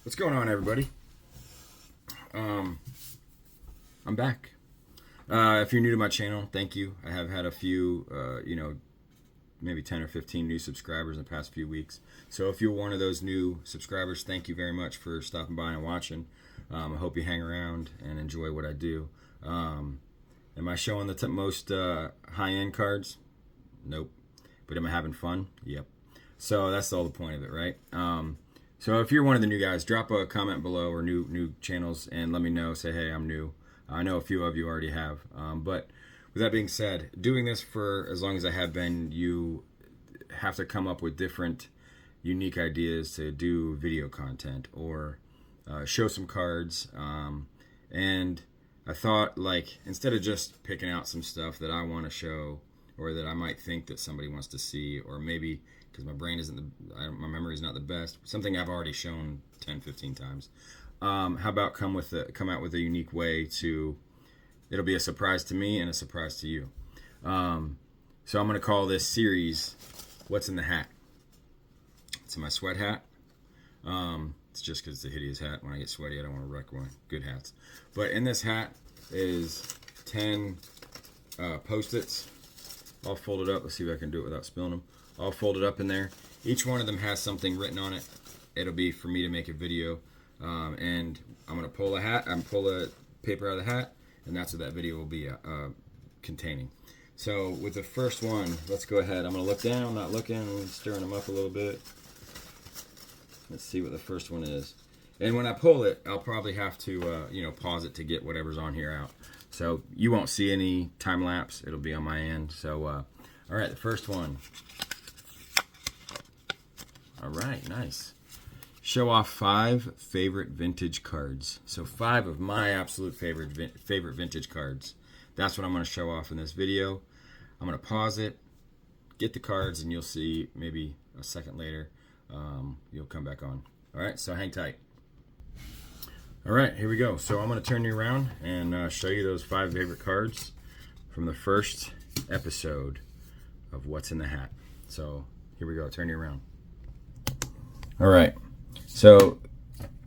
What's going on, everybody? I'm back. If you're new to my channel, thank you. I have had a few, maybe 10 or 15 new subscribers in the past few weeks. So if you're one of those new subscribers, thank you very much for stopping by and watching. I hope you hang around and enjoy what I do. Am I showing the most high-end cards? Nope. But am I having fun? Yep. So that's all the point of it, right? So if you're one of the new guys, drop a comment below, or new channels, and let me know. Say, hey, I'm new. I know a few of you already have. But with that being said, doing this for as long as I have been, you have to come up with different unique ideas to do video content or show some cards. And I thought, like, instead of just picking out some stuff that I want to show or that I might think that somebody wants to see, or maybe because my brain isn't my memory is not the best, something I've already shown 10, 15 times. How about come out with a unique way to, it'll be a surprise to me and a surprise to you. So I'm going to call this series, What's in the Hat? It's my sweat hat. It's just because it's a hideous hat. When I get sweaty, I don't want to wreck one. Good hats. But in this hat is 10 Post-its, all folded up. Let's see if I can do it without spilling them. All folded up in there. Each one of them has something written on it. It'll be for me to make a video. And I'm going to pull a paper out of the hat, and that's what that video will be containing. So with the first one, let's go ahead. I'm going to look down, not looking, stirring them up a little bit. Let's see what the first one is. And when I pull it, I'll probably have to, pause it to get whatever's on here out. So you won't see any time lapse. It'll be on my end. So, all right, the first one. All right, nice. Show off 5 favorite vintage cards. So 5 of my absolute favorite vintage cards. That's what I'm going to show off in this video. I'm going to pause it, get the cards, and you'll see maybe a second later. You'll come back on. All right, so hang tight. All right, here we go. So I'm going to turn you around and show you those 5 favorite cards from the first episode of What's in the Hat. So here we go. Turn you around. All right. So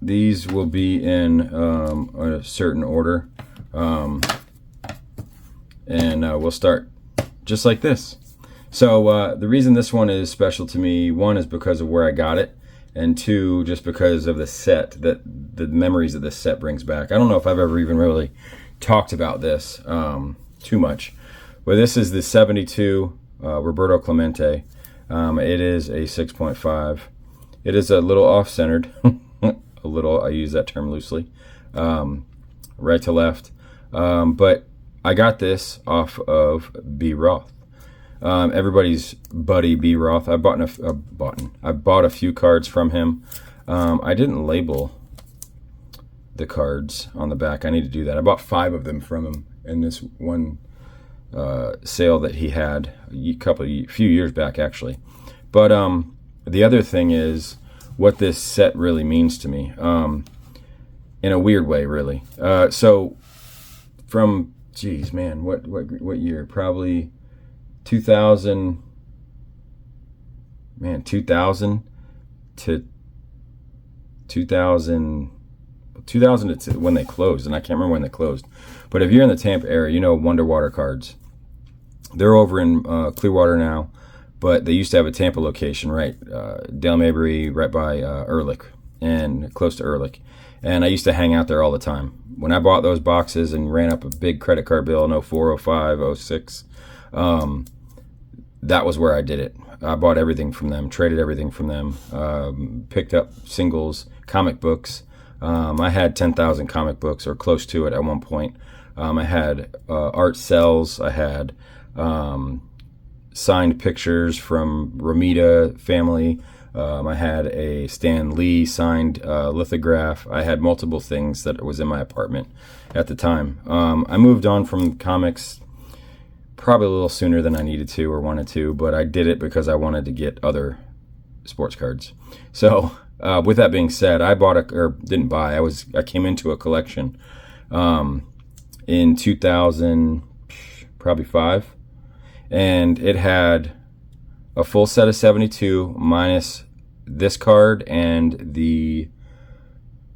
these will be in a certain order. And we'll start just like this. So the reason this one is special to me, 1 is because of where I got it, and 2, just because of the set, that the memories that this set brings back. I don't know if I've ever even really talked about this too much, but this is the 72 Roberto Clemente. It is a 6.5. It is a little off-centered, a little, I use that term loosely, right to left, but I got this off of B. Roth. Everybody's buddy B. Roth. I bought a few cards from him. I didn't label the cards on the back. I need to do that. I bought 5 of them from him in this one sale that he had a few years back, actually. But the other thing is what this set really means to me, in a weird way, really. So from, geez, man, what year? Probably 2000 to 2000 to when they closed, and I can't remember when they closed. But if you're in the Tampa area, you know Wonderwater Cards. They're over in Clearwater now, but they used to have a Tampa location, right? Dale Mabry, right by Ehrlich, and close to Ehrlich. And I used to hang out there all the time. When I bought those boxes and ran up a big credit card bill in 04, 05, 06, that was where I did it. I bought everything from them, traded everything from them, picked up singles, comic books. I had 10,000 comic books, or close to it at one point. I had art cells. I had signed pictures from Romita family. I had a Stan Lee signed lithograph. I had multiple things that was in my apartment at the time. I moved on from comics probably a little sooner than I needed to or wanted to, but I did it because I wanted to get other sports cards. So with that being said, I came into a collection in 2000, probably 5, and it had a full set of 72 minus this card and the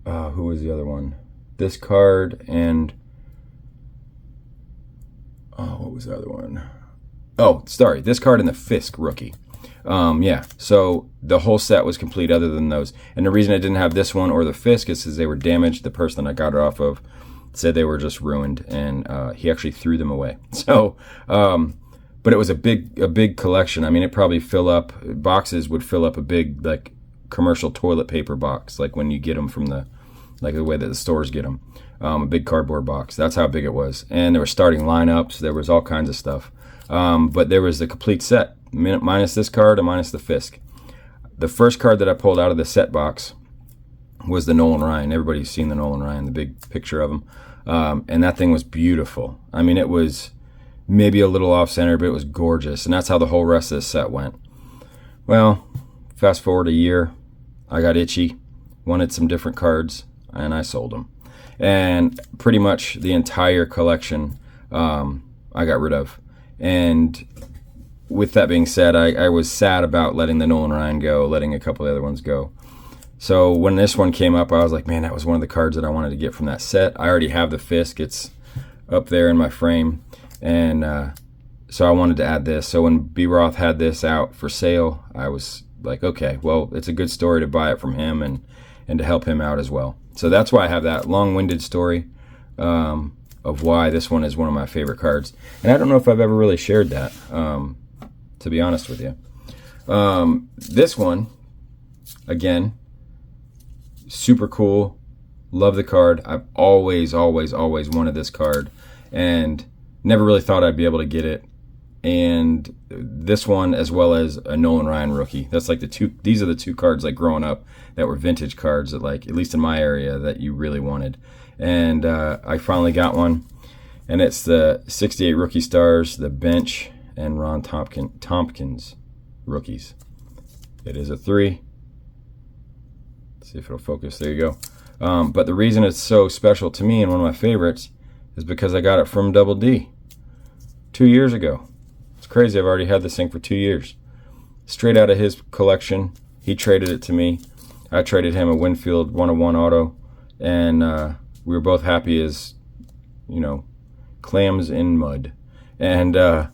who was the other one? This card and what was the other one? Oh, sorry, this card and the Fisk rookie. So the whole set was complete other than those. And the reason I didn't have this one or the Fisk is because they were damaged. The person I got it off of said they were just ruined, and he actually threw them away. So, but it was a big collection. I mean, it probably boxes would fill up a big, like, commercial toilet paper box, like when you get them from the way that the stores get them. A big cardboard box. That's how big it was. And there were starting lineups. There was all kinds of stuff. But there was the complete set, minus this card and minus the Fisk. The first card that I pulled out of the set box was the Nolan Ryan. Everybody's seen the Nolan Ryan, the big picture of him. And that thing was beautiful. I mean, it was maybe a little off center, but it was gorgeous. And that's how the whole rest of the set went. Well, fast forward a year, I got itchy, wanted some different cards, and I sold them. And pretty much the entire collection I got rid of. And with that being said, I was sad about letting the Nolan Ryan go, letting a couple of the other ones go. So when this one came up, I was like, man, that was one of the cards that I wanted to get from that set. I already have the Fisk. It's up there in my frame. And so I wanted to add this. So when B. Roth had this out for sale, I was like, okay, well, it's a good story to buy it from him and to help him out as well. So that's why I have that long-winded story of why this one is one of my favorite cards. And I don't know if I've ever really shared that, to be honest with you. This one, again, super cool. Love the card. I've always wanted this card and never really thought I'd be able to get it. And this one, as well as a Nolan Ryan rookie. That's like these are the two cards, like, growing up that were vintage cards that, like, at least in my area, that you really wanted. And I finally got one. And it's the 68 rookie stars, the Bench and Ron Tompkins rookies. It is a 3. Let's see if it'll focus. There you go. But the reason it's so special to me and one of my favorites is because I got it from Double D 2 years ago. It's crazy. I've already had this thing for 2 years. Straight out of his collection. He traded it to me. I traded him a Winfield 101 auto. And we were both happy as, clams in mud. And I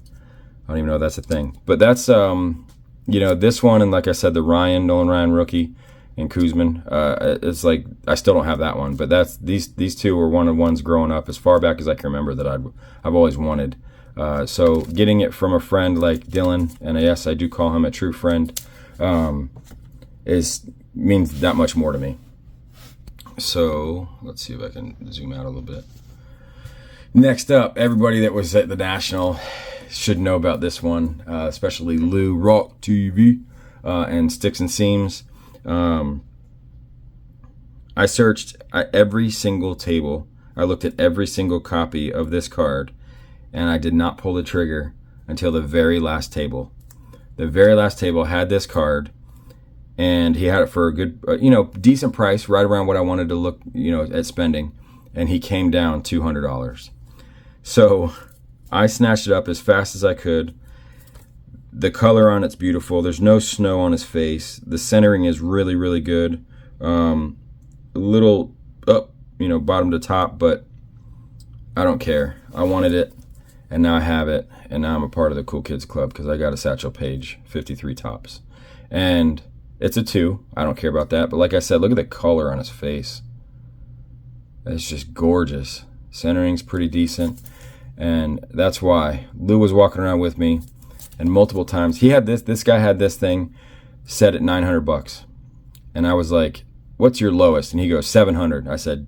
don't even know if that's a thing. But that's, this one, and like I said, the Nolan Ryan rookie and Kuzman. It's like, I still don't have that one. But that's these two were one of the ones growing up as far back as I can remember that I've always wanted. So getting it from a friend like Dylan, and yes, I do call him a true friend, means that much more to me. So let's see if I can zoom out a little bit. Next up, everybody that was at the National should know about this one, especially Lou Rock TV and Sticks and Seams. I searched every single table. I looked at every single copy of this card, and I did not pull the trigger until the very last table. The very last table had this card, and he had it for a good, decent price, right around what I wanted to look, at spending, and he came down $200. So I snatched it up as fast as I could. The color on it's beautiful. There's no snow on his face. The centering is really, really good. A little up, bottom to top, but I don't care. I wanted it, and now I have it, and now I'm a part of the Cool Kids Club because I got a Satchel Paige 53 tops. And it's a 2. I don't care about that. But like I said, look at the color on his face. It's just gorgeous. Centering's pretty decent. And that's why Lou was walking around with me, and multiple times he had this guy had this thing set at $900. And I was like, what's your lowest? And he goes, $700. I said,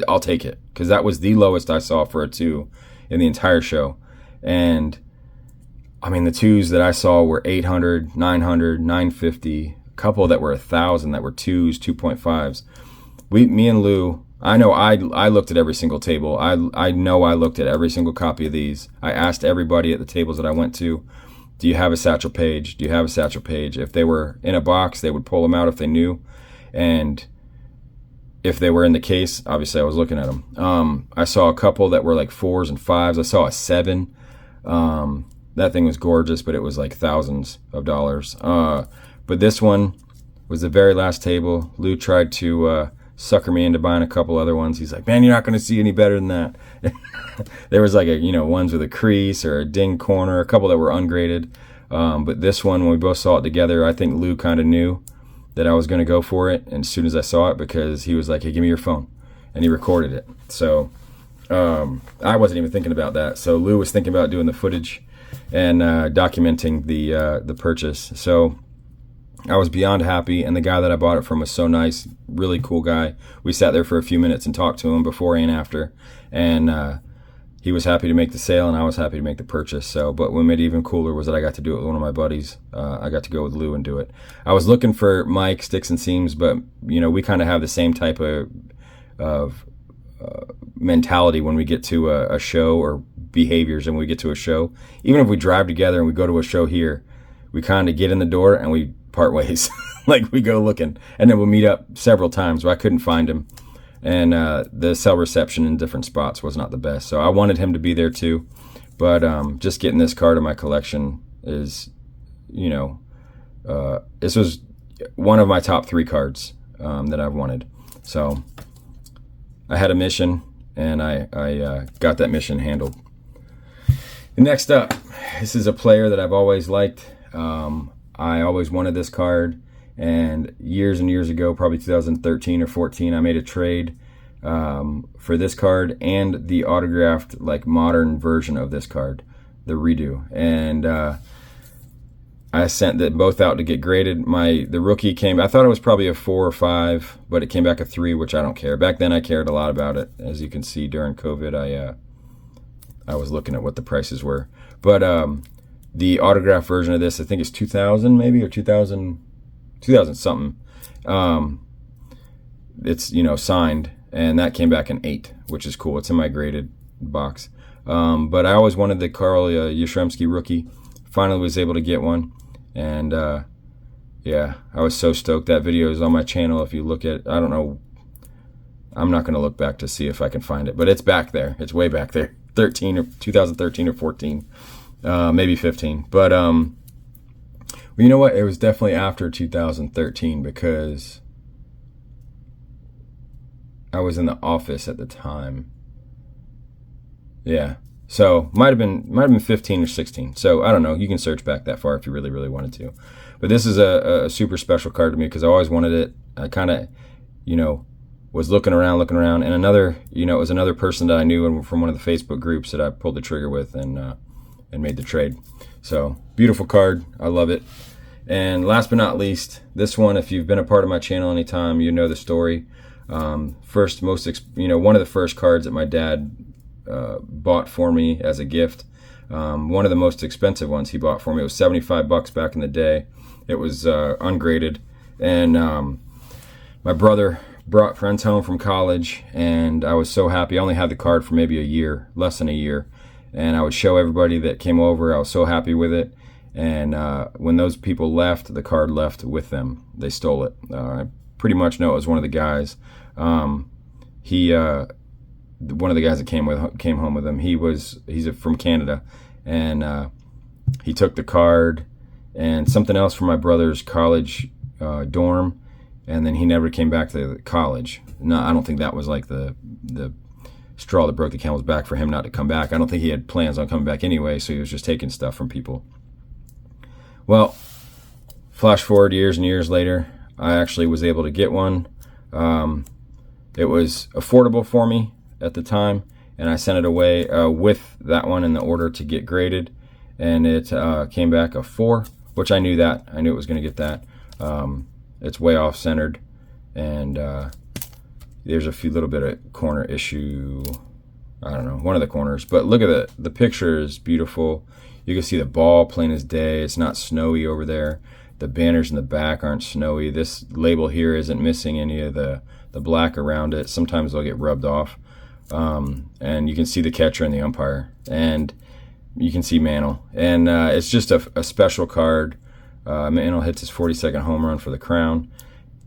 I'll take it, because that was the lowest I saw for a 2 in the entire show. And I mean, the twos that I saw were 800, 900, 950, a couple that were 1,000 that were twos, 2.5s. Me and Lou, I know I looked at every single table. I know I looked at every single copy of these. I asked everybody at the tables that I went to, do you have a Satchel Paige? Do you have a Satchel Paige? If they were in a box, they would pull them out if they knew. And if they were in the case, obviously I was looking at them. I saw a couple that were like 4s and 5s. I saw a 7. That thing was gorgeous, but it was like thousands of dollars. But this one was the very last table. Lou tried to sucker me into buying a couple other ones. He's like, man, you're not going to see any better than that. There was like ones with a crease or a ding corner, a couple that were ungraded. But this one, when we both saw it together, I think Lou kind of knew that I was going to go for it. And as soon as I saw it, because he was like, hey, give me your phone. And he recorded it. So I wasn't even thinking about that. So Lou was thinking about doing the footage and documenting the purchase. So I was beyond happy, and the guy that I bought it from was so nice, really cool guy. We sat there for a few minutes and talked to him before and after, and he was happy to make the sale, and I was happy to make the purchase. So, but what made it even cooler was that I got to do it with one of my buddies. I got to go with Lou and do it. I was looking for Mike Sticks and Seams, but we kind of have the same type of mentality when we get to a show, or behaviors when we get to a show. Even if we drive together and we go to a show here, we kind of get in the door and we part ways. Like we go looking, and then we'll meet up several times where I couldn't find him, and the cell reception in different spots was not the best. So I wanted him to be there too, but just getting this card in my collection is, this was one of my top 3 cards that I've wanted. So I had a mission, and I got that mission handled. Next up, this is a player that I've always liked. I always wanted this card, and years and years ago, probably 2013 or 14, I made a trade for this card and the autographed, like, modern version of this card, the redo. And I sent that both out to get graded. The rookie came, I thought it was probably a 4 or 5, but it came back a 3, which I don't care. Back then I cared a lot about it. As you can see, during COVID, I was looking at what the prices were. But the autograph version of this, I think it's 2000 maybe, or 2000 something. It's, signed, and that came back an 8, which is cool. It's in my graded box. But I always wanted the Carl Yastrzemski rookie. Finally was able to get one, and yeah, I was so stoked. That video is on my channel. If you look at, I don't know, I'm not going to look back to see if I can find it, but it's back there. It's way back there. 2013 or 14, maybe 15. But well, you know what? It was definitely after 2013, because I was in the office at the time. Yeah. So might have been 15 or 16. So I don't know. You can search back that far if you really, really wanted to. But this is a super special card to me, because I always wanted it. I kind of, was looking around, and another, it was another person that I knew from one of the Facebook groups that I pulled the trigger with and made the trade. So beautiful card. I love it. And last but not least, this one, if you've been a part of my channel anytime, you know the story. One of the first cards that my dad bought for me as a gift. One of the most expensive ones he bought for me. It was $75 back in the day. It was ungraded, and my brother brought friends home from college, and I was so happy. I only had the card for maybe a year, less than a year, and I would show everybody that came over. I was so happy with it, and when those people left, the card left with them. They stole it. I pretty much know it was one of the guys. One of the guys that came home with him, he's from Canada, and he took the card and something else from my brother's college dorm, and then he never came back to the college. No, I don't think that was like the straw that broke the camel's back for him not to come back. I don't think he had plans on coming back anyway, so he was just taking stuff from people. Well, flash forward years and years later, I actually was able to get one. It was affordable for me at the time, and I sent it away with that one in the order to get graded, and it came back a 4, which I knew that. I knew it was going to get that. It's way off centered, and there's a few little bit of corner issue. I don't know, one of the corners, but look at the picture is beautiful. You can see the ball plain as day. It's not snowy over there. The banners in the back aren't snowy. This label here isn't missing any of the black around it. Sometimes they'll get rubbed off. And you can see the catcher and the umpire. And you can see Mantle. And it's just a special card. Mantle hits his 42nd home run for the Crown.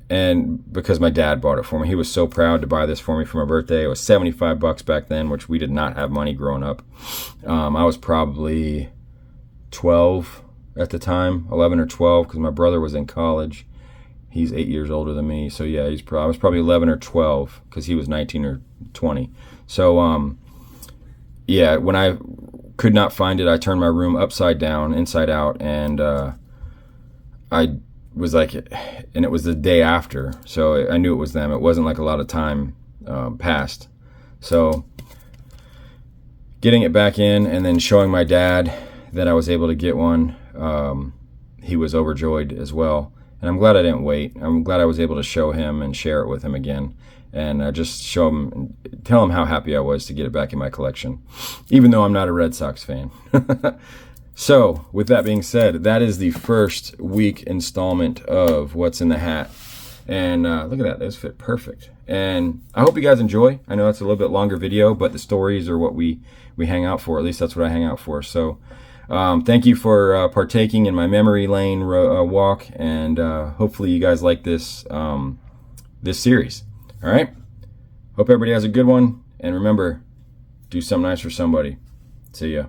And because my dad bought it for me, he was so proud to buy this for me for my birthday. It was $75 back then, which we did not have money growing up. I was probably 12 at the time, 11 or 12, because my brother was in college. He's 8 years older than me, so yeah, I was probably 11 or 12 because he was 19 or 20. So yeah, when I could not find it, I turned my room upside down, inside out, and I was like, and it was the day after, so I knew it was them. It wasn't like a lot of time passed. So getting it back in and then showing my dad that I was able to get one, he was overjoyed as well. And I'm glad I didn't wait. I'm glad I was able to show him and share it with him again, and just show him and tell him how happy I was to get it back in my collection, even though I'm not a Red Sox fan. So, with that being said, that is the first week installment of What's in the Hat. And look at that, those fit perfect. And I hope you guys enjoy. I know it's a little bit longer video, but the stories are what we hang out for. At least that's what I hang out for. So, thank you for partaking in my memory lane walk. And hopefully you guys like this, this series. All right? Hope everybody has a good one. And remember, do something nice for somebody. See ya.